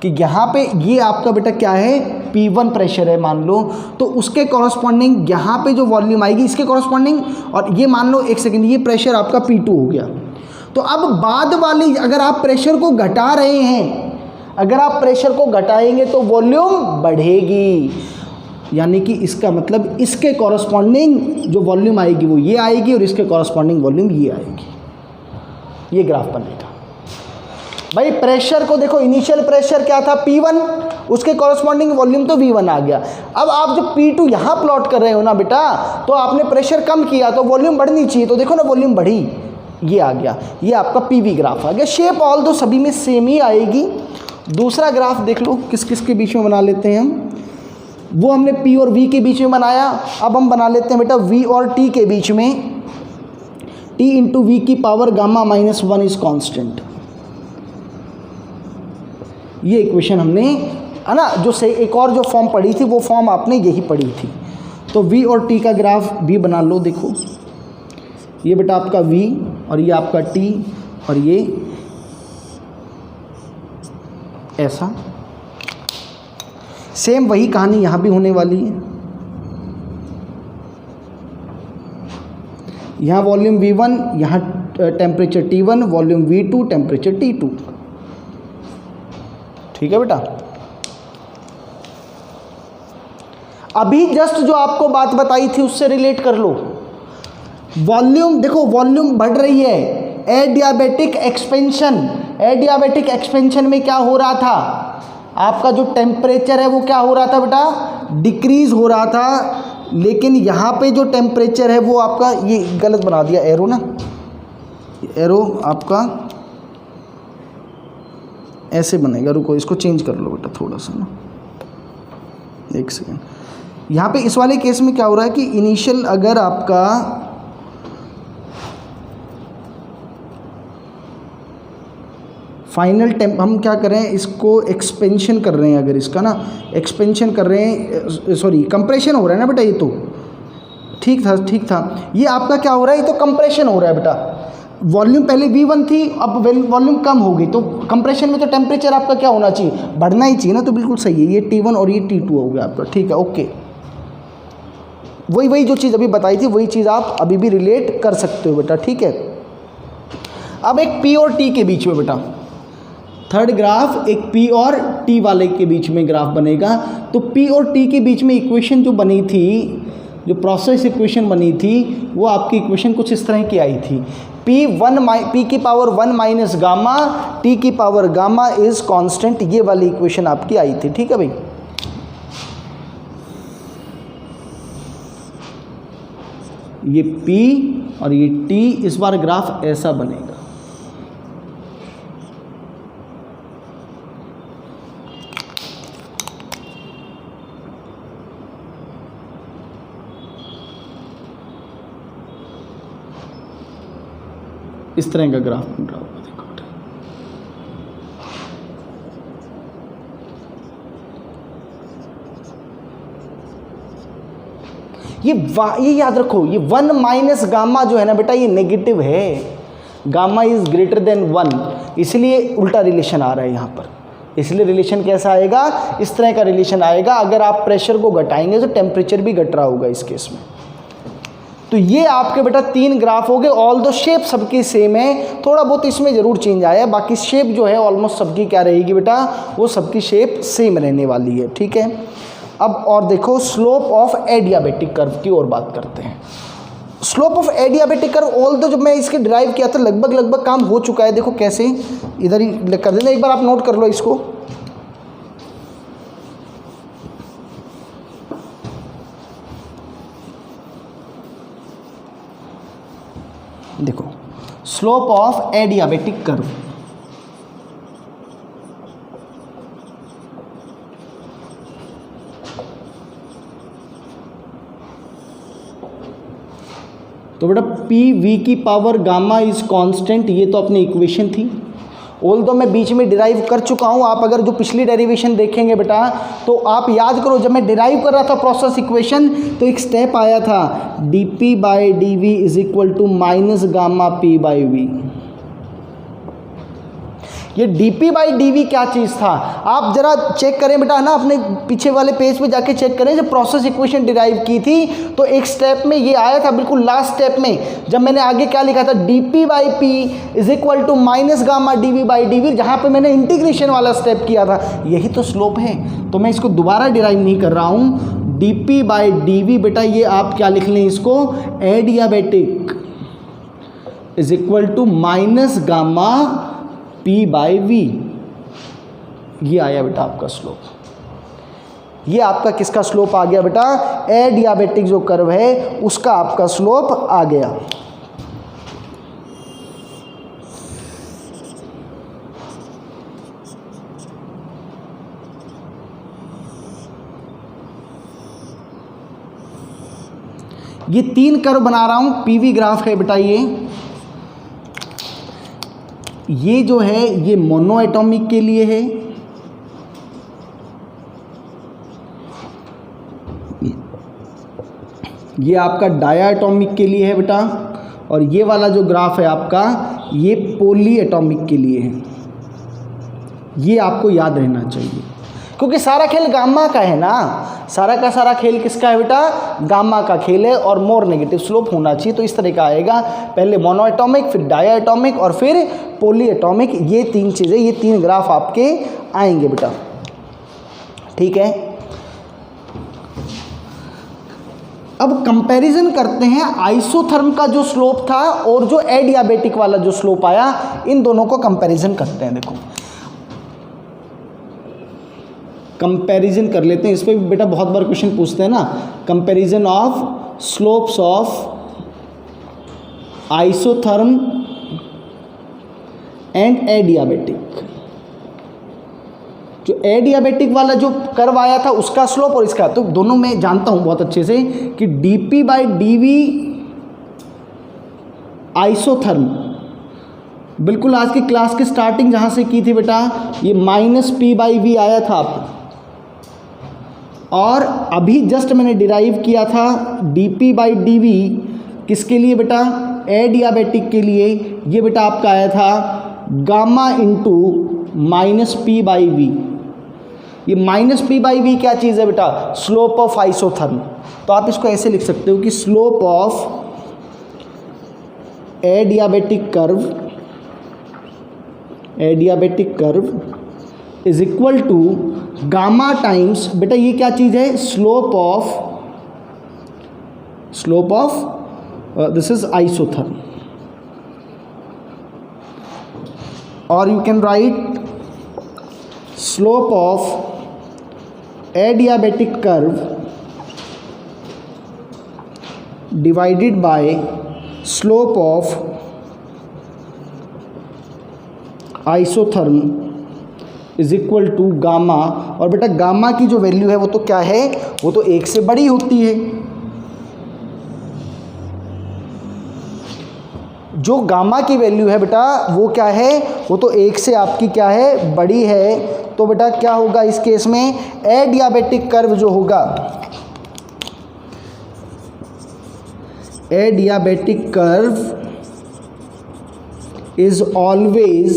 कि यहाँ पे ये आपका बेटा क्या है, P1 प्रेशर है मान लो, तो उसके कॉरस्पॉन्डिंग यहाँ पे जो वॉल्यूम आएगी इसके कॉरस्पॉन्डिंग, और ये मान लो एक सेकेंड, ये प्रेशर आपका P2 हो गया। तो अब बाद वाली, अगर आप प्रेशर को घटा रहे हैं, अगर आप प्रेशर को घटाएंगे तो वॉल्यूम बढ़ेगी, यानी कि इसका मतलब इसके कॉरस्पॉन्डिंग जो वॉल्यूम आएगी वो ये आएगी और इसके कॉरस्पॉन्डिंग वॉल्यूम ये आएगी। ये ग्राफ बनेगा भाई। प्रेशर को देखो, इनिशियल प्रेशर क्या था P1, उसके कॉरस्पॉन्डिंग वॉल्यूम तो V1 आ गया। अब आप जब P2 यहाँ प्लॉट कर रहे हो ना बेटा, तो आपने प्रेशर कम किया तो वॉल्यूम बढ़नी चाहिए, तो देखो ना वॉल्यूम बढ़ी, ये आ गया, ये आपका PV ग्राफ आ गया। शेप ऑल दो सभी में सेम ही आएगी। दूसरा ग्राफ देख लो, किस किस के बीच में बना लेते हैं हम, वो हमने P और V के बीच में बनाया, अब हम बना लेते हैं बेटा V और T के बीच में। T इंटू V की power gamma minus 1 is constant. ये इक्वेशन हमने, है ना, जो से एक और जो फॉर्म पढ़ी थी वो फॉर्म आपने यही पढ़ी थी। तो V और T का ग्राफ भी बना लो। देखो ये बेटा आपका V और ये आपका T और ये ऐसा, सेम वही कहानी यहाँ भी होने वाली है। यहाँ वॉल्यूम V1, यहाँ temperature T1, volume V2, temperature T2। ठीक है बेटा। अभी जस्ट जो आपको बात बताई थी उससे रिलेट कर लो। वॉल्यूम देखो, वॉल्यूम बढ़ रही है, एडियाबेटिक एक्सपेंशन। एडियाबेटिक एक्सपेंशन में क्या हो रहा था, आपका जो टेम्परेचर है वो क्या हो रहा था बेटा, डिक्रीज हो रहा था। लेकिन यहाँ पे जो टेम्परेचर है वो आपका, ये गलत बना दिया एरो ना, एरो आपका ऐसे बनेगा, रुको इसको चेंज कर लो बेटा थोड़ा सा ना, एक सेकेंड। यहाँ पे इस वाले केस में क्या हो रहा है कि इनिशियल अगर आपका फाइनल टेम्प, हम क्या कर रहे हैं, इसको एक्सपेंशन कर रहे हैं, अगर इसका ना एक्सपेंशन कर रहे हैं, सॉरी कंप्रेशन हो रहा है ना बेटा, ये तो ठीक था। ये आपका क्या हो रहा है, ये तो कंप्रेशन हो रहा है बेटा। वॉल्यूम पहले V1 थी, अब वॉल्यूम कम हो गई, तो कंप्रेशन में तो टेम्परेचर आपका क्या होना चाहिए, बढ़ना ही चाहिए ना। तो बिल्कुल सही है, ये T1 और ये T2 हो गया आपका। ठीक है, ओके। वही जो चीज़ अभी बताई थी वही चीज़ आप अभी भी रिलेट कर सकते हो बेटा। ठीक है। अब एक P और T के बीच में बेटा, थर्ड ग्राफ एक P और T वाले के बीच में ग्राफ बनेगा। तो P और T के बीच में इक्वेशन जो बनी थी, जो प्रोसेस इक्वेशन बनी थी, वो आपकी इक्वेशन कुछ इस तरह की आई थी। P की पावर 1 माइनस गामा, T की पावर गामा इज कांस्टेंट। ये वाली इक्वेशन आपकी आई थी। ठीक है भाई। ये P और ये T, इस बार ग्राफ ऐसा बनेगा। इस तरह का ग्राफ बन रहा होगा, देखो। ये याद रखो, ये 1 माइनस गामा जो है ना बेटा, ये नेगेटिव है। गामा इज ग्रेटर देन 1, इसलिए उल्टा रिलेशन आ रहा है यहाँ पर। इसलिए रिलेशन कैसा आएगा, इस तरह का रिलेशन आएगा। अगर आप प्रेशर को घटाएंगे तो टेम्परेचर भी घट रहा होगा इस केस में। तो ये आपके बेटा 3 ग्राफ हो गए। ऑल दो शेप सबकी सेम है, थोड़ा बहुत इसमें ज़रूर चेंज आया है, बाकी शेप जो है ऑलमोस्ट सबकी क्या रहेगी बेटा, वो सबकी शेप सेम रहने वाली है। ठीक है। अब और देखो, स्लोप ऑफ एडियाबेटिक कर्व की ओर बात करते हैं। Slope of adiabatic curve, all दो जब मैं इसके डिराइव किया था लगभग काम हो चुका है। देखो कैसे, इधर ही कर देना, एक बार आप नोट कर लो इसको। देखो, स्लोप ऑफ एडियाबेटिक कर्व, तो बेटा पी वी की पावर गामा इज कांस्टेंट, ये तो अपनी इक्वेशन थी। ऑल्दो मैं बीच में डिराइव कर चुका हूँ, आप अगर जो पिछली डेरिवेशन देखेंगे बेटा तो आप याद करो, जब मैं डिराइव कर रहा था प्रोसेस इक्वेशन तो एक स्टेप आया था dp by D V is equal to minus gamma P by V. ये dp बाई डी वी क्या चीज़ था, आप जरा चेक करें बेटा, है ना, अपने पीछे वाले पेज पे जाके चेक करें। जब प्रोसेस इक्वेशन डिराइव की थी तो एक स्टेप में ये आया था, बिल्कुल लास्ट स्टेप में, जब मैंने आगे क्या लिखा था dp by P is equal to minus gamma dv by D V, जहाँ पे मैंने इंटीग्रेशन वाला स्टेप किया था, यही तो स्लोप है। तो मैं इसको दोबारा डिराइव नहीं कर रहा हूँ। dp बाई डी वी बेटा ये आप क्या लिख लें इसको, adiabatic is equal to minus gamma P by V. ये आया बेटा आपका स्लोप। ये आपका किसका स्लोप आ गया बेटा, एडियाबेटिक जो कर्व है उसका आपका स्लोप आ गया। ये 3 कर्व बना रहा हूं, पीवी ग्राफ है बेटा। ये जो है ये मोनो एटॉमिक के लिए है, ये आपका डाया एटॉमिक के लिए है बेटा, और ये वाला जो ग्राफ है आपका ये पॉली एटॉमिक के लिए है। ये आपको याद रहना चाहिए, क्योंकि सारा खेल गामा का है ना, सारा का सारा खेल किसका है बेटा, गामा का खेल है, और मोर नेगेटिव स्लोप होना चाहिए। तो इस तरह का आएगा, पहले मोनो एटॉमिक, फिर डाया एटॉमिक और फिर पॉली एटॉमिक। ये 3 चीज़ें, ये 3 ग्राफ आपके आएंगे बेटा, ठीक है। अब कंपैरिजन करते हैं आइसोथर्म का जो स्लोप था और जो एडियाबेटिक वाला जो स्लोप आया, इन दोनों को कंपैरिजन करते हैं। देखो कंपैरिजन कर लेते हैं, इस पर भी बेटा बहुत बार क्वेश्चन पूछते हैं ना, comparison of slopes of isotherm and adiabatic. जो एडियाबेटिक वाला जो कर्व आया था उसका स्लोप और इसका, तो दोनों मैं जानता हूं बहुत अच्छे से कि dp by D V isotherm, बिल्कुल आज की क्लास की स्टार्टिंग जहां से की थी बेटा, ये माइनस पी बाई वी आया था आपको, और अभी जस्ट मैंने डिराइव किया था dp बाई डी वी किसके लिए बेटा, एडियाबेटिक के लिए। ये बेटा आपका आया था gamma into minus P by V. ये माइनस पी बाई वी क्या चीज़ है बेटा, स्लोप ऑफ आइसोथर्म। तो आप इसको ऐसे लिख सकते हो कि slope of adiabatic curve is equal to gamma times, बेटा ये क्या चीज़ है, slope of this is isotherm, और you can write slope of adiabatic curve divided by slope of isotherm is equal to gamma. और बेटा गामा की जो वैल्यू है वो तो क्या है, वो तो 1 से बड़ी होती है। जो गामा की वैल्यू है बेटा वो क्या है, वो तो 1 से आपकी क्या है, बड़ी है। तो बेटा क्या होगा इस केस में, एडियाबेटिक कर्व जो होगा, adiabatic curve is always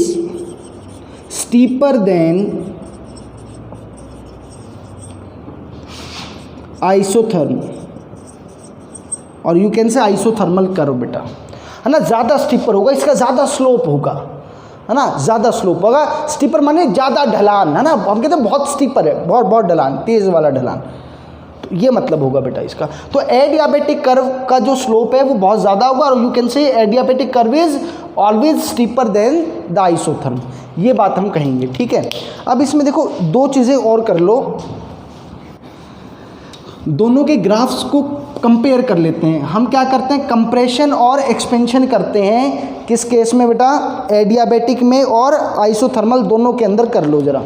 steeper than isotherm, और you can say isothermal curve बेटा, है ना, ज़्यादा स्टीपर होगा, इसका ज़्यादा स्लोप होगा, है ना, ज़्यादा स्लोप होगा। स्टीपर माने ज़्यादा ढलान, है ना, हम कहते हैं बहुत स्टीपर है, बहुत ढलान, तेज़ वाला ढलान, तो ये मतलब होगा बेटा इसका। तो एडियाबेटिक कर्व का जो स्लोप है वो बहुत ज़्यादा होगा, और you can say adiabatic curve is always steeper than the isotherm, ये बात हम कहेंगे, ठीक है। अब इसमें देखो 2 चीज़ें और कर लो, दोनों के ग्राफ्स को कंपेयर कर लेते हैं। हम क्या करते हैं, कंप्रेशन और एक्सपेंशन करते हैं, किस केस में बेटा, एडियाबेटिक में और आइसोथर्मल दोनों के अंदर कर लो जरा।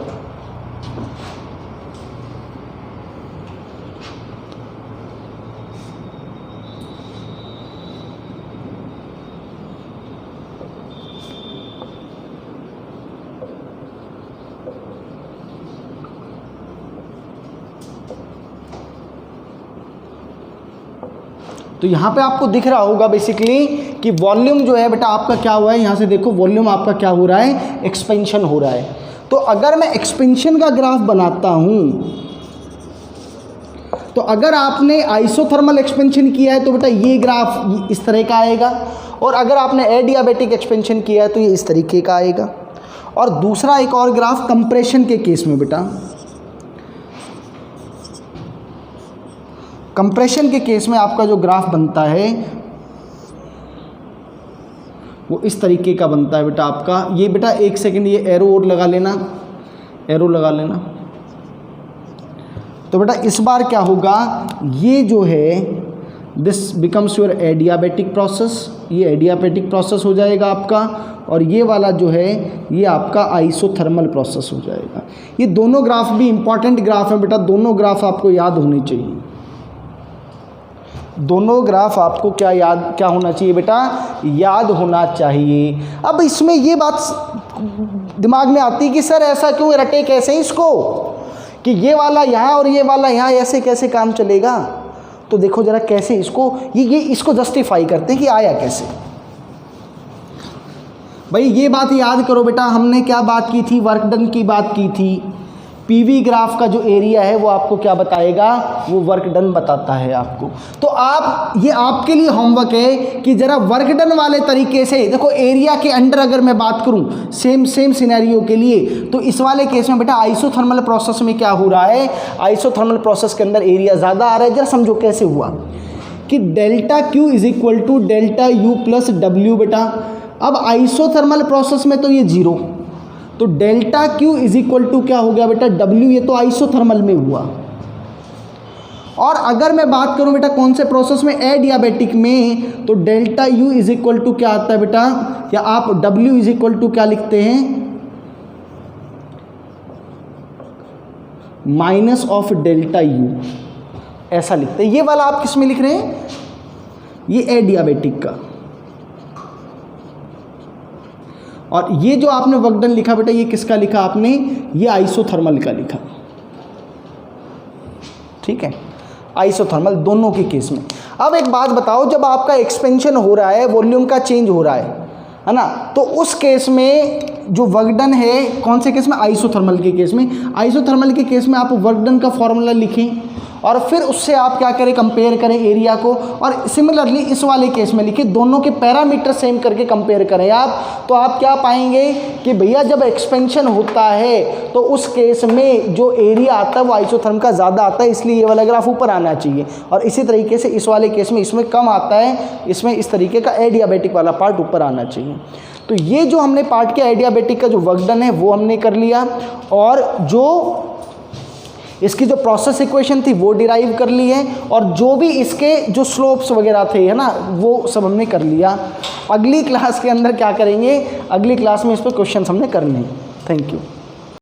तो यहाँ पे आपको दिख रहा होगा बेसिकली कि वॉल्यूम जो है बेटा आपका क्या हुआ है, यहाँ से देखो वॉल्यूम आपका क्या हो रहा है, एक्सपेंशन हो रहा है। तो अगर मैं एक्सपेंशन का ग्राफ बनाता हूँ, तो अगर आपने आइसोथर्मल एक्सपेंशन किया है तो बेटा ये ग्राफ इस तरह का आएगा, और अगर आपने एडियाबेटिक एक्सपेंशन किया है तो ये इस तरीके का आएगा। और दूसरा एक और ग्राफ कंप्रेशन के केस में बेटा, कंप्रेशन के केस में आपका जो ग्राफ बनता है वो इस तरीके का बनता है बेटा आपका। ये बेटा एक सेकंड ये एरो और लगा लेना, एरो लगा लेना। तो बेटा इस बार क्या होगा, ये जो है this becomes your adiabatic process, ये एडियाबेटिक प्रोसेस हो जाएगा आपका, और ये वाला जो है ये आपका आइसोथर्मल प्रोसेस हो जाएगा। ये दोनों ग्राफ भी इंपॉर्टेंट ग्राफ है बेटा, दोनों ग्राफ आपको याद होने चाहिए। दोनों ग्राफ आपको क्या होना चाहिए बेटा, याद होना चाहिए। अब इसमें ये बात दिमाग में आती है कि सर ऐसा क्यों, रटे कैसे इसको कि ये वाला यहाँ और ये वाला यहाँ, ऐसे कैसे काम चलेगा। तो देखो जरा कैसे इसको ये इसको जस्टिफाई करते हैं कि आया कैसे। भाई ये बात याद करो बेटा, हमने क्या बात की थी, वर्क डन की बात की थी। पीवी ग्राफ का जो एरिया है वो आपको क्या बताएगा, वो वर्क डन बताता है आपको। तो आप ये आपके लिए होमवर्क है कि जरा वर्क डन वाले तरीके से देखो, एरिया के अंडर अगर मैं बात करूं सेम सिनेरियो के लिए, तो इस वाले केस में बेटा आइसोथर्मल प्रोसेस में क्या हो रहा है, आइसोथर्मल प्रोसेस के अंदर एरिया ज़्यादा आ रहा है। जरा समझो कैसे हुआ कि delta Q is equal to delta U plus W बेटा। अब आइसोथर्मल प्रोसेस में तो ये जीरो, तो delta Q is equal to क्या हो गया बेटा, डब्ल्यू। ये तो आइसोथर्मल में हुआ। और अगर मैं बात करूं बेटा कौन से प्रोसेस में, एडियाबेटिक में, तो delta U is equal to क्या आता है बेटा, या आप डब्ल्यू इज इक्वल टू क्या लिखते हैं, माइनस ऑफ डेल्टा यू, ऐसा लिखते हैं। ये वाला आप किस में लिख रहे हैं, ये एडियाबेटिक का। और ये जो आपने वर्क डन लिखा बेटा, ये किसका लिखा आपने, ये आइसोथर्मल का लिखा। ठीक है, आइसोथर्मल दोनों के केस में। अब एक बात बताओ, जब आपका एक्सपेंशन हो रहा है, वॉल्यूम का चेंज हो रहा है ना, तो उस केस में जो वर्क डन है, कौन से केस में, आइसोथर्मल के केस में। आइसोथर्मल के केस में आप वर्क डन का फॉर्मूला लिखें और फिर उससे आप क्या करें, कंपेयर करें एरिया को। और सिमिलरली इस वाले केस में लिखिए, दोनों के पैरामीटर सेम करके कंपेयर करें आप, तो आप क्या पाएंगे कि भैया जब एक्सपेंशन होता है तो उस केस में जो एरिया आता है वो आइसोथर्म का ज़्यादा आता है, इसलिए ये वाला ग्राफ ऊपर आना चाहिए। और इसी तरीके से इस वाले केस में इसमें कम आता है, इसमें इस तरीके का एडियाबेटिक वाला पार्ट ऊपर आना चाहिए। तो ये जो हमने पार्ट किया एडियाबेटिक का जो वर्क डन है वो हमने कर लिया, और जो इसकी जो प्रोसेस इक्वेशन थी वो डिराइव कर ली है, और जो भी इसके जो स्लोप्स वगैरह थे है ना, वो सब हमने कर लिया। अगली क्लास के अंदर क्या करेंगे, अगली क्लास में इस पर क्वेश्चन हमने करने हैं। Thank you.